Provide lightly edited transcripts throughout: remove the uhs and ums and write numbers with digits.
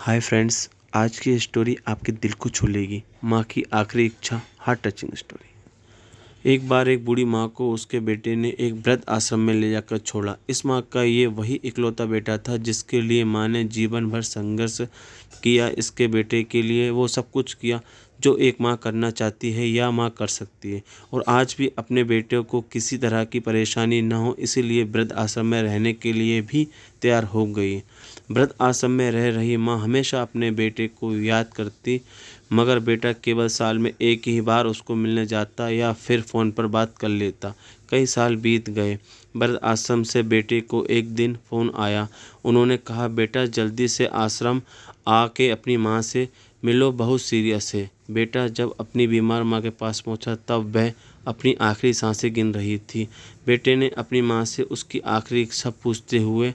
Hi friends, आज की story आपके दिल को छू लेगी। माँ की आखिरी इच्छा, हार्ट टचिंग स्टोरी। एक बार एक बूढ़ी माँ को उसके बेटे ने एक वृद्ध आश्रम में ले जाकर छोड़ा। इस माँ का ये वही इकलौता बेटा था जिसके लिए माँ ने जीवन भर संघर्ष किया। इसके बेटे के लिए वो सब कुछ किया जो एक माँ करना चाहती है या माँ कर सकती है, और आज भी अपने बेटे को किसी तरह की परेशानी न हो इसीलिए वृद्ध आश्रम में रहने के लिए भी तैयार हो गई। वृद्ध आश्रम में रह रही माँ हमेशा अपने बेटे को याद करती, मगर बेटा केवल साल में एक ही बार उसको मिलने जाता या फिर फ़ोन पर बात कर लेता। कई साल बीत गए। वृद्ध आश्रम से बेटे को एक दिन फ़ोन आया। उन्होंने कहा, बेटा जल्दी से आश्रम आके अपनी माँ से मिलो, बहुत सीरियस है। बेटा जब अपनी बीमार माँ के पास पहुँचा तब वह अपनी आखिरी सांसें गिन रही थी। बेटे ने अपनी माँ से उसकी आखिरी इच्छा पूछते हुए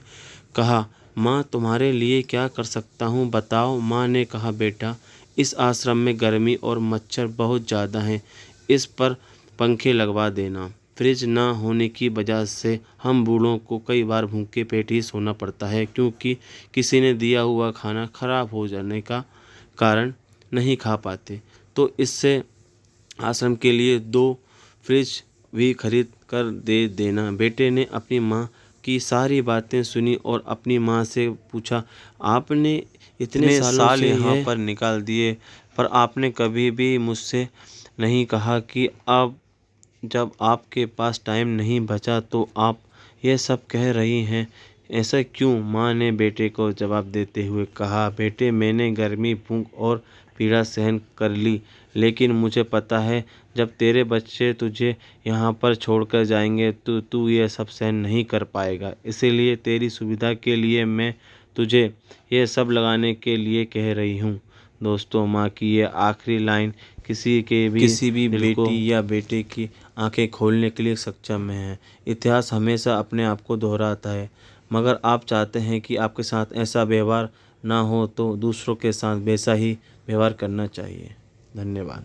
कहा, माँ तुम्हारे लिए क्या कर सकता हूँ बताओ। माँ ने कहा, बेटा इस आश्रम में गर्मी और मच्छर बहुत ज़्यादा हैं, इस पर पंखे लगवा देना। फ्रिज ना होने की वजह से हम बूढ़ों को कई बार भूखे पेट ही सोना पड़ता है, क्योंकि किसी ने दिया हुआ खाना खराब हो जाने का कारण नहीं खा पाते। तो इससे आश्रम के लिए 2 फ्रिज भी खरीद कर दे देना। बेटे ने अपनी माँ की सारी बातें सुनी और अपनी माँ से पूछा, आपने इतने साल यहाँ पर निकाल दिए, पर आपने कभी भी मुझसे नहीं कहा कि अब जब आपके पास टाइम नहीं बचा तो आप ये सब कह रही हैं, ऐसा क्यों? माँ ने बेटे को जवाब देते हुए कहा, बेटे मैंने गर्मी, भूख और पीड़ा सहन कर ली, लेकिन मुझे पता है जब तेरे बच्चे तुझे यहाँ पर छोड़कर जाएंगे तो तू ये सब सहन नहीं कर पाएगा। इसीलिए तेरी सुविधा के लिए मैं तुझे ये सब लगाने के लिए कह रही हूँ। दोस्तों, माँ की ये आखिरी लाइन किसी भी बेटी या बेटे की आंखें खोलने के लिए सक्षम है। इतिहास हमेशा अपने आप को दोहराता है, मगर आप चाहते हैं कि आपके साथ ऐसा व्यवहार ना हो तो दूसरों के साथ वैसा ही व्यवहार करना चाहिए। धन्यवाद।